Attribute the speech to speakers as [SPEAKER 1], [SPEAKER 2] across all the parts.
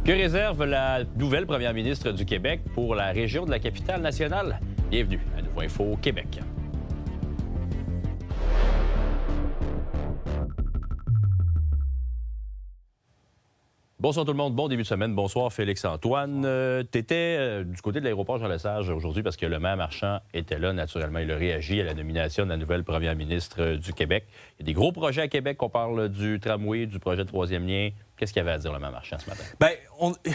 [SPEAKER 1] Que réserve la nouvelle première ministre du Québec pour la région de la Capitale-Nationale? Bienvenue à Nouveau Info Québec. Bonsoir tout le monde, bon début de semaine. Bonsoir Félix-Antoine. Tu étais du côté de l'aéroport Jean-Lesage aujourd'hui parce que le maire Marchand était là. Naturellement, il a réagi à la nomination de la nouvelle première ministre du Québec. Il y a des gros projets à Québec. On parle du tramway, du projet de troisième lien. Qu'est-ce qu'il y avait à dire le maire Marchand ce matin?
[SPEAKER 2] Bien,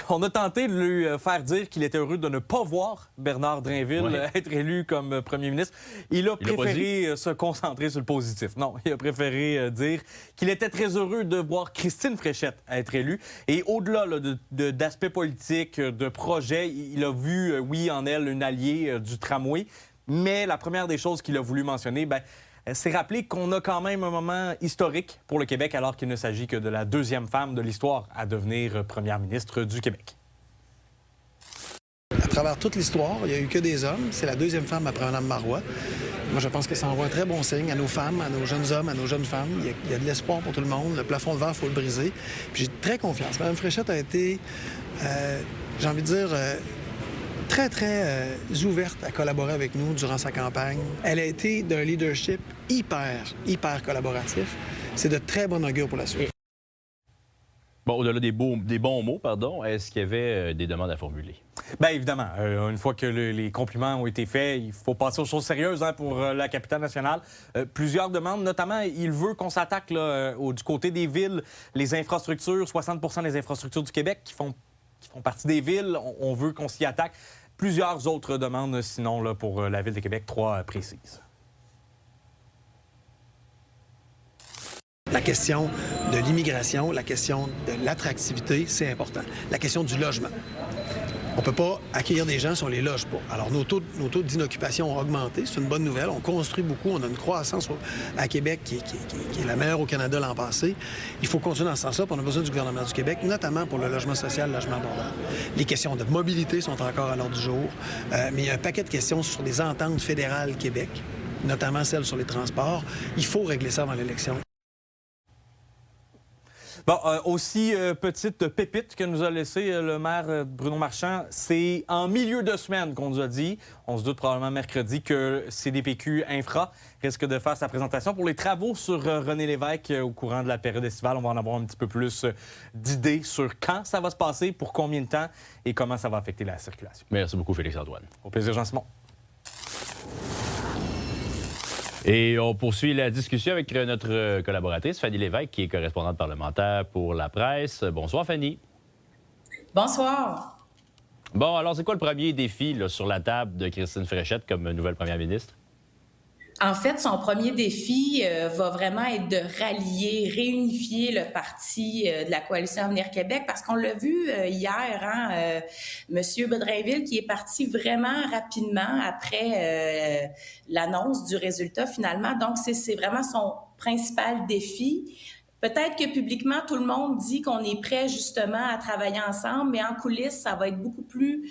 [SPEAKER 2] on a tenté de lui faire dire qu'il était heureux de ne pas voir Bernard Drainville être élu comme premier ministre. Il a préféré se concentrer sur le positif. Non, il a préféré dire qu'il était très heureux de voir Christine Fréchette être élue. Et au-delà d'aspects politiques, de projets, il a vu, oui, en elle, une alliée du tramway. Mais la première des choses qu'il a voulu mentionner, bien, c'est rappeler qu'on a quand même un moment historique pour le Québec alors qu'il ne s'agit que de la deuxième femme de l'histoire à devenir première ministre du Québec.
[SPEAKER 3] À travers toute l'histoire, il n'y a eu que des hommes. C'est la deuxième femme après Mme Marois. Moi, je pense que ça envoie un très bon signe à nos femmes, à nos jeunes hommes, à nos jeunes femmes. Il y a de l'espoir pour tout le monde. Le plafond de verre, il faut le briser. Puis j'ai très confiance. Mme Fréchette a été, j'ai envie de dire, très ouverte à collaborer avec nous durant sa campagne. Elle a été d'un leadership hyper collaboratif. C'est de très bon augure pour la suite.
[SPEAKER 1] Bon, au-delà des bons mots, est-ce qu'il y avait des demandes à formuler?
[SPEAKER 2] Bien, évidemment. Une fois que les compliments ont été faits, il faut passer aux choses sérieuses pour la Capitale-Nationale. Plusieurs demandes, notamment, il veut qu'on s'attaque du côté des villes, les infrastructures, 60 des infrastructures du Québec qui font partie des villes. On veut qu'on s'y attaque. Plusieurs autres demandes, sinon, là, pour la Ville de Québec, 3 précises.
[SPEAKER 3] La question de l'immigration, la question de l'attractivité, c'est important. La question du logement. On ne peut pas accueillir des gens si on ne les loge pas. Alors, nos taux d'inoccupation ont augmenté. C'est une bonne nouvelle. On construit beaucoup. On a une croissance à Québec qui est la meilleure au Canada l'an passé. Il faut continuer dans ce sens-là. On a besoin du gouvernement du Québec, notamment pour le logement social, le logement abordable. Les questions de mobilité sont encore à l'ordre du jour. Mais il y a un paquet de questions sur les ententes fédérales Québec, notamment celles sur les transports. Il faut régler ça avant l'élection.
[SPEAKER 2] Bon, aussi, petite pépite que nous a laissé le maire Bruno Marchand, c'est en milieu de semaine qu'on nous a dit, on se doute probablement mercredi, que CDPQ Infra risque de faire sa présentation pour les travaux sur René Lévesque au courant de la période estivale. On va en avoir un petit peu plus d'idées sur quand ça va se passer, pour combien de temps et comment ça va affecter la circulation.
[SPEAKER 1] Merci beaucoup, Félix-Antoine.
[SPEAKER 2] Au plaisir, Jean-Simon.
[SPEAKER 1] Et on poursuit la discussion avec notre collaboratrice, Fanny Lévesque, qui est correspondante parlementaire pour la presse. Bonsoir, Fanny.
[SPEAKER 4] Bonsoir.
[SPEAKER 1] Bon, alors, c'est quoi le premier défi là, sur la table de Christine Fréchette comme nouvelle première ministre?
[SPEAKER 4] En fait, son premier défi va vraiment être de rallier, réunifier le parti de la Coalition Avenir Québec, parce qu'on l'a vu hier, Monsieur Drainville qui est parti vraiment rapidement après l'annonce du résultat finalement. Donc, c'est vraiment son principal défi. Peut-être que publiquement, tout le monde dit qu'on est prêt justement à travailler ensemble, mais en coulisses, ça va être beaucoup plus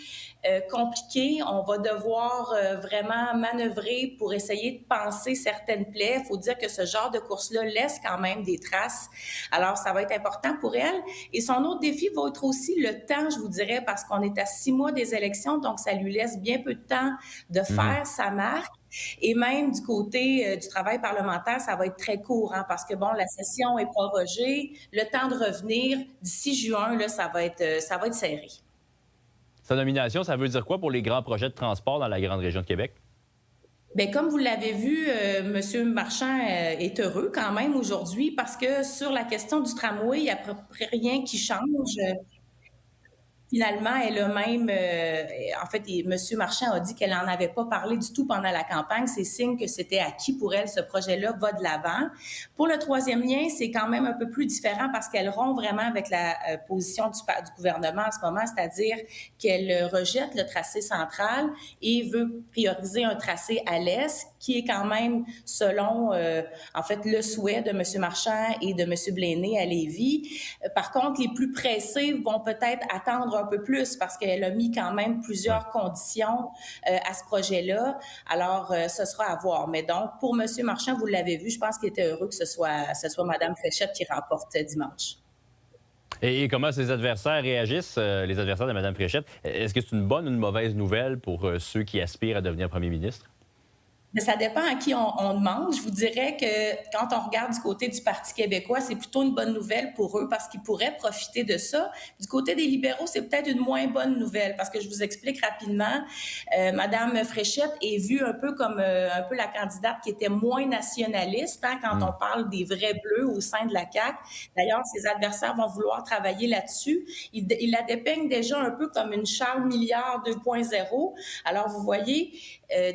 [SPEAKER 4] compliqué. On va devoir vraiment manœuvrer pour essayer de panser certaines plaies. Il faut dire que ce genre de course-là laisse quand même des traces. Alors, ça va être important pour elle. Et son autre défi va être aussi le temps, je vous dirais, parce qu'on est à 6 mois des élections, donc ça lui laisse bien peu de temps de faire sa marque. Et même du côté du travail parlementaire, ça va être très court, parce que, bon, la session est prorogée. Le temps de revenir, d'ici juin, là, ça va être serré.
[SPEAKER 1] Sa nomination, ça veut dire quoi pour les grands projets de transport dans la grande région de Québec?
[SPEAKER 4] Bien, comme vous l'avez vu, M. Marchand est heureux quand même aujourd'hui parce que sur la question du tramway, il n'y a à peu près rien qui change. Finalement, elle a même, en fait, M. Marchand a dit qu'elle n'en avait pas parlé du tout pendant la campagne. C'est signe que c'était acquis pour elle. Ce projet-là va de l'avant. Pour le troisième lien, c'est quand même un peu plus différent parce qu'elle rompt vraiment avec la position du gouvernement en ce moment, c'est-à-dire qu'elle rejette le tracé central et veut prioriser un tracé à l'est qui est quand même, selon, en fait, le souhait de M. Marchand et de M. Blaney à Lévis. Par contre, les plus pressés vont peut-être attendre un peu plus parce qu'elle a mis quand même plusieurs conditions à ce projet-là. Alors, ce sera à voir. Mais donc, pour M. Marchand, vous l'avez vu, je pense qu'il était heureux que ce soit Mme Fréchette qui remporte dimanche.
[SPEAKER 1] Et comment ses adversaires réagissent, les adversaires de Mme Fréchette? Est-ce que c'est une bonne ou une mauvaise nouvelle pour ceux qui aspirent à devenir premier ministre?
[SPEAKER 4] Mais ça dépend à qui on demande. Je vous dirais que quand on regarde du côté du Parti québécois, c'est plutôt une bonne nouvelle pour eux parce qu'ils pourraient profiter de ça. Du côté des libéraux, c'est peut-être une moins bonne nouvelle parce que je vous explique rapidement. Madame Fréchette est vue un peu comme un peu la candidate qui était moins nationaliste quand on parle des vrais bleus au sein de la CAQ. D'ailleurs, ses adversaires vont vouloir travailler là-dessus. Ils la dépeignent déjà un peu comme une Charles Milliard 2.0. Alors, vous voyez,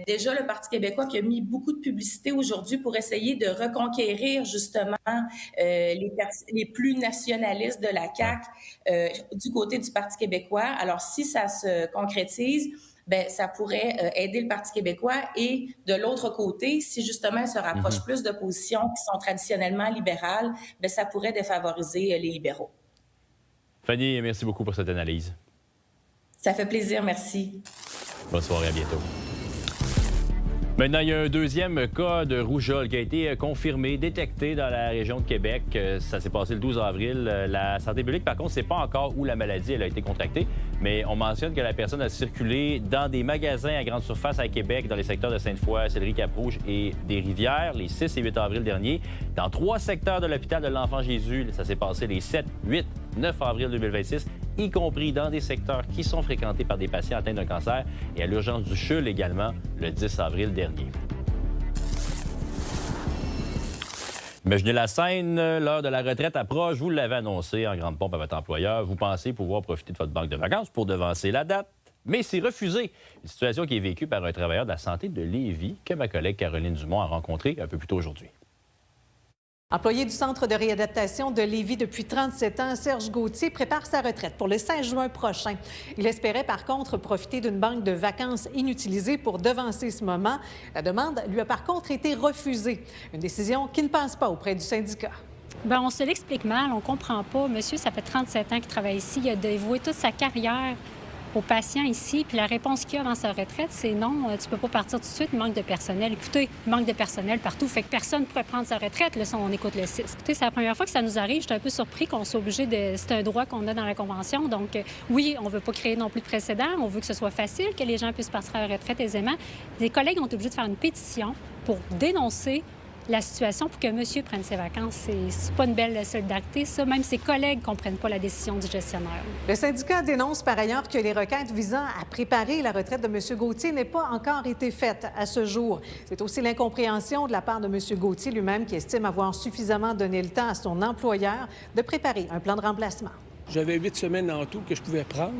[SPEAKER 4] déjà, le Parti québécois qui a mis beaucoup de publicité aujourd'hui pour essayer de reconquérir justement les plus nationalistes de la CAQ du côté du Parti québécois. Alors, si ça se concrétise, bien, ça pourrait aider le Parti québécois. Et de l'autre côté, si justement elle se rapproche plus de positions qui sont traditionnellement libérales, bien, ça pourrait défavoriser les libéraux.
[SPEAKER 1] Fanny, merci beaucoup pour cette analyse.
[SPEAKER 4] Ça fait plaisir, merci.
[SPEAKER 1] Bonne soirée, à bientôt. Maintenant, il y a un deuxième cas de rougeole qui a été confirmé, détecté dans la région de Québec. Ça s'est passé le 12 avril. La santé publique, par contre, ne sait pas encore où la maladie a été contractée, mais on mentionne que la personne a circulé dans des magasins à grande surface à Québec, dans les secteurs de Sainte-Foy, Sillery-Cap-Rouge et des Rivières, les 6 et 8 avril dernier. Dans 3 secteurs de l'hôpital de l'Enfant-Jésus, ça s'est passé les 7, 8, 9 avril 2026, y compris dans des secteurs qui sont fréquentés par des patients atteints d'un cancer et à l'urgence du CHUL également le 10 avril dernier. Imaginez la scène, l'heure de la retraite approche, vous l'avez annoncé en grande pompe à votre employeur, vous pensez pouvoir profiter de votre banque de vacances pour devancer la date, mais c'est refusé. Une situation qui est vécue par un travailleur de la santé de Lévis que ma collègue Caroline Dumont a rencontré un peu plus tôt aujourd'hui.
[SPEAKER 5] Employé du Centre de réadaptation de Lévis depuis 37 ans, Serge Gauthier prépare sa retraite pour le 16 juin prochain. Il espérait par contre profiter d'une banque de vacances inutilisée pour devancer ce moment. La demande lui a par contre été refusée. Une décision qui ne passe pas auprès du syndicat.
[SPEAKER 6] Bien, on se l'explique mal, on comprend pas. Monsieur, ça fait 37 ans qu'il travaille ici. Il a dévoué toute sa carrière aux patients ici. Puis la réponse qu'il a dans sa retraite, c'est non, tu peux pas partir tout de suite, il manque de personnel. Écoutez, il manque de personnel partout, fait que personne ne pourrait prendre sa retraite, là, si on écoute le 6. Écoutez, c'est la première fois que ça nous arrive. J'étais un peu surpris qu'on soit obligé de... C'est un droit qu'on a dans la Convention. Donc, oui, on veut pas créer non plus de précédent. On veut que ce soit facile, que les gens puissent partir à la retraite aisément. Les collègues ont été obligés de faire une pétition pour dénoncer la situation pour que monsieur prenne ses vacances. C'est pas une belle solidarité, ça. Même ses collègues ne comprennent pas la décision du gestionnaire.
[SPEAKER 5] Le syndicat dénonce par ailleurs que les requêtes visant à préparer la retraite de M. Gauthier n'aient pas encore été faites à ce jour. C'est aussi l'incompréhension de la part de M. Gauthier lui-même qui estime avoir suffisamment donné le temps à son employeur de préparer un plan de remplacement.
[SPEAKER 7] J'avais 8 semaines en tout que je pouvais prendre.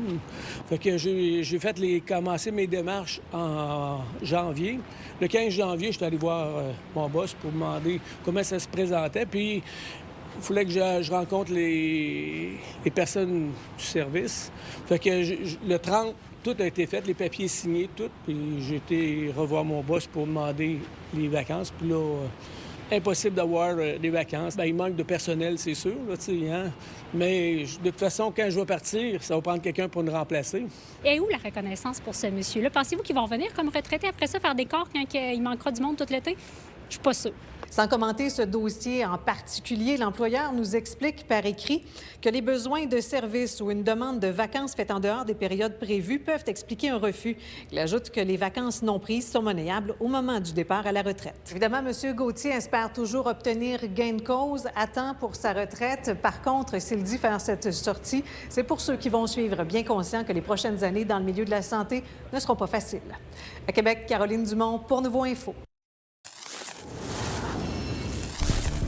[SPEAKER 7] Fait que j'ai commencé mes démarches en janvier. Le 15 janvier, je suis allé voir mon boss pour demander comment ça se présentait. Puis, il fallait que je rencontre les personnes du service. Fait que le 30, tout a été fait, les papiers signés, tout. Puis, j'ai été revoir mon boss pour demander les vacances. Puis là, impossible d'avoir des vacances. Bien, il manque de personnel, c'est sûr, là, hein? Mais de toute façon, quand je vais partir, ça va prendre quelqu'un pour nous remplacer.
[SPEAKER 6] Et où la reconnaissance pour ce monsieur-là? Pensez-vous qu'ils vont venir comme retraités après ça faire des corps quand il manquera du monde tout l'été? Je suis pas sûre.
[SPEAKER 5] Sans commenter ce dossier en particulier, l'employeur nous explique par écrit que les besoins de service ou une demande de vacances faites en dehors des périodes prévues peuvent expliquer un refus. Il ajoute que les vacances non prises sont monnayables au moment du départ à la retraite. Évidemment, M. Gauthier espère toujours obtenir gain de cause à temps pour sa retraite. Par contre, s'il dit faire cette sortie, c'est pour ceux qui vont suivre, bien conscients que les prochaines années dans le milieu de la santé ne seront pas faciles. À Québec, Caroline Dumont pour Nouveau Info.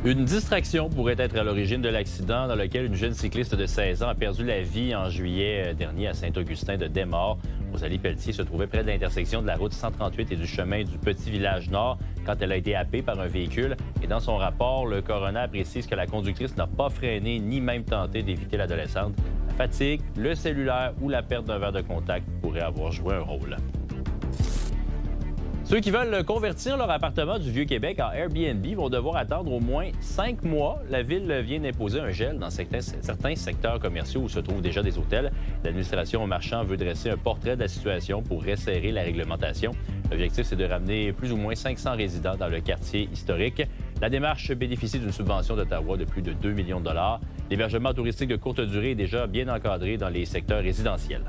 [SPEAKER 1] Une distraction pourrait être à l'origine de l'accident dans lequel une jeune cycliste de 16 ans a perdu la vie en juillet dernier à Saint-Augustin de Desmaures. Rosalie Pelletier se trouvait près de l'intersection de la route 138 et du chemin du Petit Village Nord quand elle a été happée par un véhicule. Et dans son rapport, le coroner précise que la conductrice n'a pas freiné ni même tenté d'éviter l'adolescente. La fatigue, le cellulaire ou la perte d'un verre de contact pourraient avoir joué un rôle. Ceux qui veulent convertir leur appartement du Vieux-Québec en Airbnb vont devoir attendre au moins 5 mois. La Ville vient d'imposer un gel dans certains secteurs commerciaux où se trouvent déjà des hôtels. L'administration marchand veut dresser un portrait de la situation pour resserrer la réglementation. L'objectif, c'est de ramener plus ou moins 500 résidents dans le quartier historique. La démarche bénéficie d'une subvention d'Ottawa de plus de 2 millions de dollars. L'hébergement touristique de courte durée est déjà bien encadré dans les secteurs résidentiels.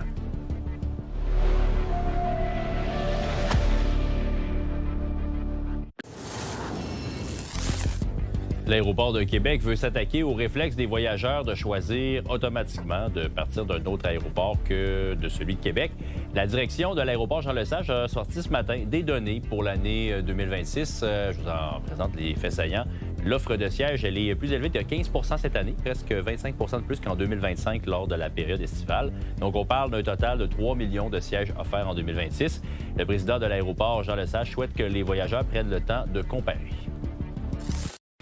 [SPEAKER 1] L'aéroport de Québec veut s'attaquer au réflexe des voyageurs de choisir automatiquement de partir d'un autre aéroport que de celui de Québec. La direction de l'aéroport Jean-Lesage a sorti ce matin des données pour l'année 2026. Je vous en présente les faits saillants. L'offre de sièges, elle est plus élevée de 15 cette année, presque 25 de plus qu'en 2025 lors de la période estivale. Donc, on parle d'un total de 3 millions de sièges offerts en 2026. Le président de l'aéroport Jean-Lesage souhaite que les voyageurs prennent le temps de comparer.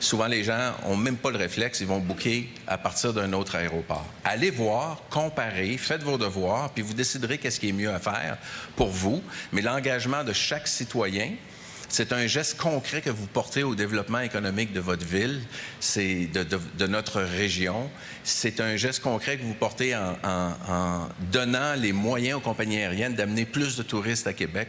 [SPEAKER 8] Souvent, les gens n'ont même pas le réflexe, ils vont booker à partir d'un autre aéroport. Allez voir, comparez, faites vos devoirs, puis vous déciderez qu'est-ce qui est mieux à faire pour vous. Mais l'engagement de chaque citoyen, c'est un geste concret que vous portez au développement économique de votre ville, c'est de notre région. C'est un geste concret que vous portez en donnant les moyens aux compagnies aériennes d'amener plus de touristes à Québec.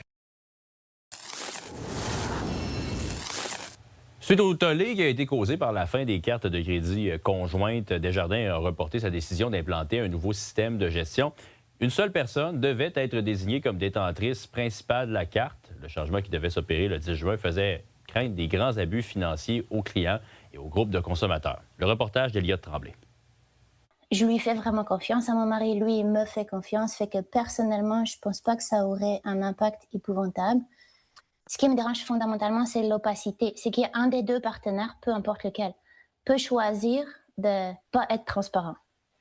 [SPEAKER 1] Suite au tollé qui a été causé par la fin des cartes de crédit conjointes, Desjardins a reporté sa décision d'implanter un nouveau système de gestion. Une seule personne devait être désignée comme détentrice principale de la carte. Le changement qui devait s'opérer le 10 juin faisait craindre des grands abus financiers aux clients et aux groupes de consommateurs. Le reportage d'Eliott Tremblay.
[SPEAKER 9] Je lui fais vraiment confiance à mon mari. Lui, il me fait confiance. Fait que personnellement, je pense pas que ça aurait un impact épouvantable. Ce qui me dérange fondamentalement, c'est l'opacité. C'est qu'il y a un des deux partenaires, peu importe lequel, peut choisir de pas être transparent.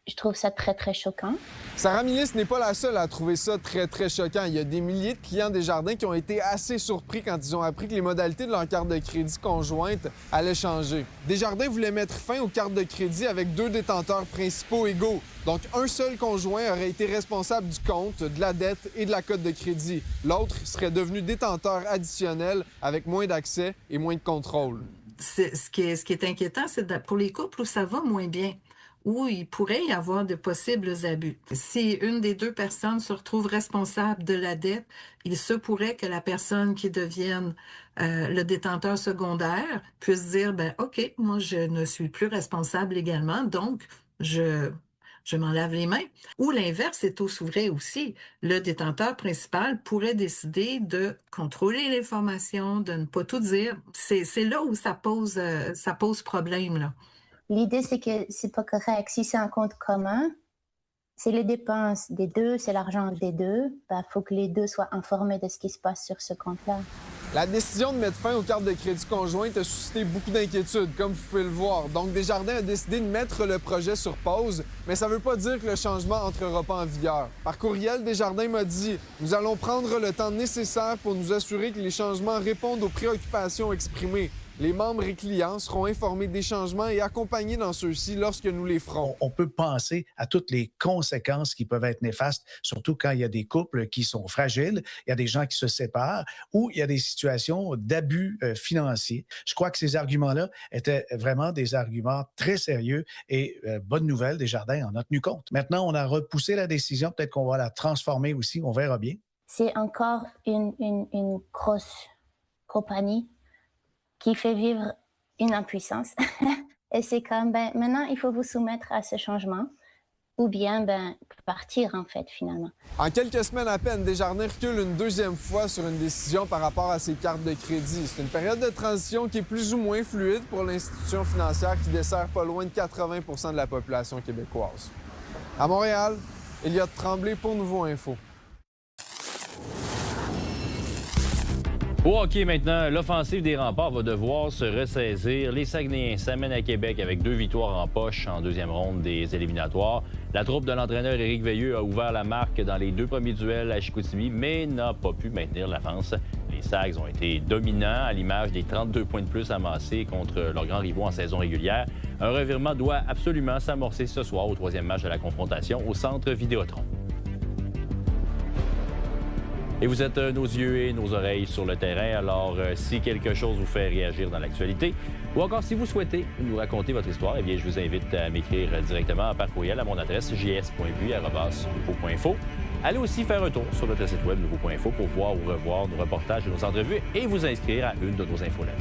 [SPEAKER 9] Je trouve ça très, très choquant.
[SPEAKER 10] Sarah Milis n'est pas la seule à trouver ça très, très choquant. Il y a des milliers de clients Desjardins qui ont été assez surpris quand ils ont appris que les modalités de leur carte de crédit conjointe allaient changer. Desjardins voulait mettre fin aux cartes de crédit avec deux détenteurs principaux égaux. Donc, un seul conjoint aurait été responsable du compte, de la dette et de la cote de crédit. L'autre serait devenu détenteur additionnel avec moins d'accès et moins de contrôle.
[SPEAKER 11] Ce qui est inquiétant, c'est pour les couples où ça va moins bien, où il pourrait y avoir de possibles abus. Si une des deux personnes se retrouve responsable de la dette, il se pourrait que la personne qui devienne le détenteur secondaire puisse dire, OK, moi, je ne suis plus responsable également, donc je m'en lave les mains. Ou l'inverse est aussi vrai aussi. Le détenteur principal pourrait décider de contrôler l'information, de ne pas tout dire. C'est là où ça pose problème, là.
[SPEAKER 9] L'idée, c'est que c'est pas correct. Si c'est un compte commun, c'est les dépenses des deux, c'est l'argent des deux. Il faut que les deux soient informés de ce qui se passe sur ce compte-là.
[SPEAKER 10] La décision de mettre fin aux cartes de crédit conjointes a suscité beaucoup d'inquiétudes, comme vous pouvez le voir. Donc, Desjardins a décidé de mettre le projet sur pause, mais ça ne veut pas dire que le changement n'entrera pas en vigueur. Par courriel, Desjardins m'a dit « Nous allons prendre le temps nécessaire pour nous assurer que les changements répondent aux préoccupations exprimées. Les membres et clients seront informés des changements et accompagnés dans ceux-ci lorsque nous les ferons. »
[SPEAKER 12] On peut penser à toutes les conséquences qui peuvent être néfastes, surtout quand il y a des couples qui sont fragiles, il y a des gens qui se séparent ou il y a des situations d'abus financiers. Je crois que ces arguments-là étaient vraiment des arguments très sérieux et bonne nouvelle, Desjardins en a tenu compte. Maintenant, on a repoussé la décision, peut-être qu'on va la transformer aussi, on verra bien.
[SPEAKER 9] C'est encore une grosse compagnie qui fait vivre une impuissance. Et c'est comme, maintenant, il faut vous soumettre à ce changement ou bien partir, en fait, finalement.
[SPEAKER 10] En quelques semaines à peine, Desjardins recule une deuxième fois sur une décision par rapport à ses cartes de crédit. C'est une période de transition qui est plus ou moins fluide pour l'institution financière qui dessert pas loin de 80 % de la population québécoise. À Montréal, Eliott Tremblay pour Nouveau Info.
[SPEAKER 1] Au hockey maintenant, l'offensive des Remparts va devoir se ressaisir. Les Saguenayens s'amènent à Québec avec 2 victoires en poche en deuxième ronde des éliminatoires. La troupe de l'entraîneur Éric Veilleux a ouvert la marque dans les 2 premiers duels à Chicoutimi, mais n'a pas pu maintenir l'avance. Les Sags ont été dominants à l'image des 32 points de plus amassés contre leurs grands rivaux en saison régulière. Un revirement doit absolument s'amorcer ce soir au 3e match de la confrontation au Centre Vidéotron. Et vous êtes nos yeux et nos oreilles sur le terrain, alors si quelque chose vous fait réagir dans l'actualité, ou encore si vous souhaitez nous raconter votre histoire, eh bien, je vous invite à m'écrire directement par courriel à mon adresse js.bu@nouveau.info. Allez aussi faire un tour sur notre site web nouveau.info pour voir ou revoir nos reportages et nos entrevues et vous inscrire à une de nos infolettes.